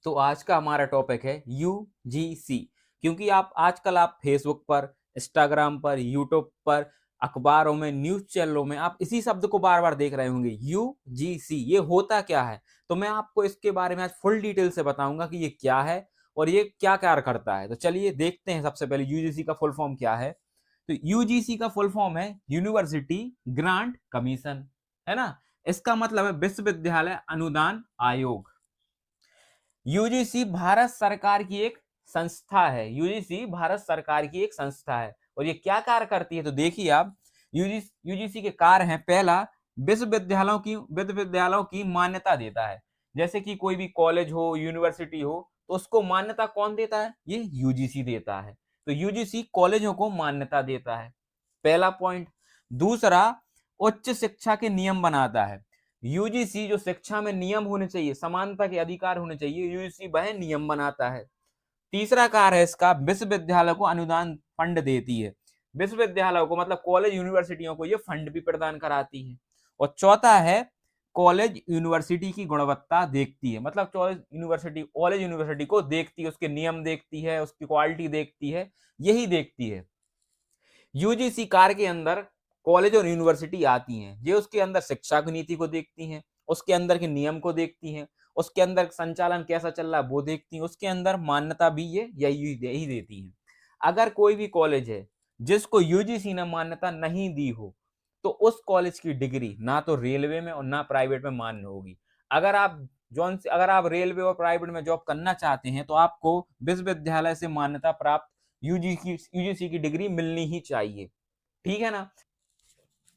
तो आज का हमारा टॉपिक है यूजीसी। क्योंकि आप आजकल आप फेसबुक पर, इंस्टाग्राम पर, यूट्यूब पर, अखबारों में, न्यूज चैनलों में आप इसी शब्द को बार बार देख रहे होंगे, यूजीसी। ये होता क्या है? तो मैं आपको इसके बारे में आज फुल डिटेल से बताऊंगा कि ये क्या है और ये क्या कार्य करता है। तो चलिए देखते हैं सबसे पहले यूजीसी का फुल फॉर्म क्या है। तो यूजीसी का फुल फॉर्म है यूनिवर्सिटी ग्रांट कमीशन, है ना। इसका मतलब है विश्वविद्यालय अनुदान आयोग। यूजीसी भारत सरकार की एक संस्था है। यूजीसी भारत सरकार की एक संस्था है और ये क्या कार्य करती है तो देखिए आप, यूजीसी के कार्य हैं, पहला, विश्वविद्यालयों की मान्यता देता है। जैसे कि कोई भी कॉलेज हो, यूनिवर्सिटी हो, तो उसको मान्यता कौन देता है? ये यूजीसी देता है। तो यूजीसी कॉलेजों को मान्यता देता है, पहला पॉइंट। दूसरा, उच्च शिक्षा के नियम बनाता है। यूजीसी जो शिक्षा में नियम होने चाहिए, समानता के अधिकार होने चाहिए, यूजीसी वह नियम बनाता है। तीसरा कार्य है इसका, विश्वविद्यालय को अनुदान फंड देती है। विश्वविद्यालयों को मतलब कॉलेज यूनिवर्सिटियों को ये फंड भी प्रदान कराती है। और चौथा है, कॉलेज यूनिवर्सिटी की गुणवत्ता देखती है। मतलब कॉलेज यूनिवर्सिटी को देखती है, उसके नियम देखती है, उसकी क्वालिटी देखती है, यही देखती है। यूजीसी कार्य के अंदर कॉलेज और यूनिवर्सिटी आती हैं, ये उसके अंदर शिक्षा की नीति को देखती हैं, उसके अंदर के नियम को देखती हैं, उसके अंदर संचालन कैसा चल रहा है वो देखती हैं, उसके अंदर मान्यता भी ये यही देती हैं। अगर कोई भी कॉलेज है जिसको यूजीसी ने मान्यता नहीं दी हो, तो उस कॉलेज की डिग्री ना तो रेलवे में और ना प्राइवेट में मान्य होगी। अगर आप रेलवे और प्राइवेट में जॉब करना चाहते हैं तो आपको विश्वविद्यालय से मान्यता प्राप्त यूजीसी की डिग्री मिलनी ही चाहिए, ठीक है ना।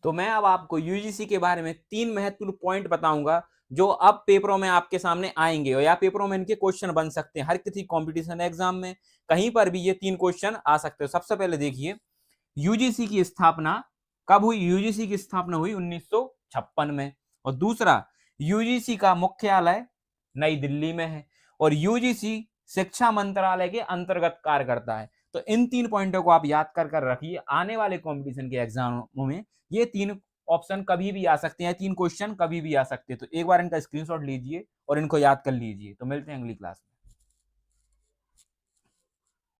तो मैं अब आपको यूजीसी के बारे में तीन महत्वपूर्ण पॉइंट बताऊंगा जो अब पेपरों में आपके सामने आएंगे और या पेपरों में इनके क्वेश्चन बन सकते हैं। हर किसी कंपटीशन एग्जाम में कहीं पर भी ये तीन क्वेश्चन आ सकते हैं। सबसे पहले देखिए, यूजीसी की स्थापना कब हुई? यूजीसी की स्थापना हुई 1956 में। और दूसरा, यूजीसी का मुख्यालय नई दिल्ली में है और यूजीसी शिक्षा मंत्रालय के अंतर्गत कार्य करता है। तो इन तीन पॉइंटों को आप याद कर रखिए, आने वाले कंपटीशन के एग्जामों में ये तीन ऑप्शन कभी भी आ सकते हैं, तीन क्वेश्चन कभी भी आ सकते हैं। तो एक बार इनका स्क्रीनशॉट लीजिए और इनको याद कर लीजिए। तो मिलते हैं अगली क्लास में।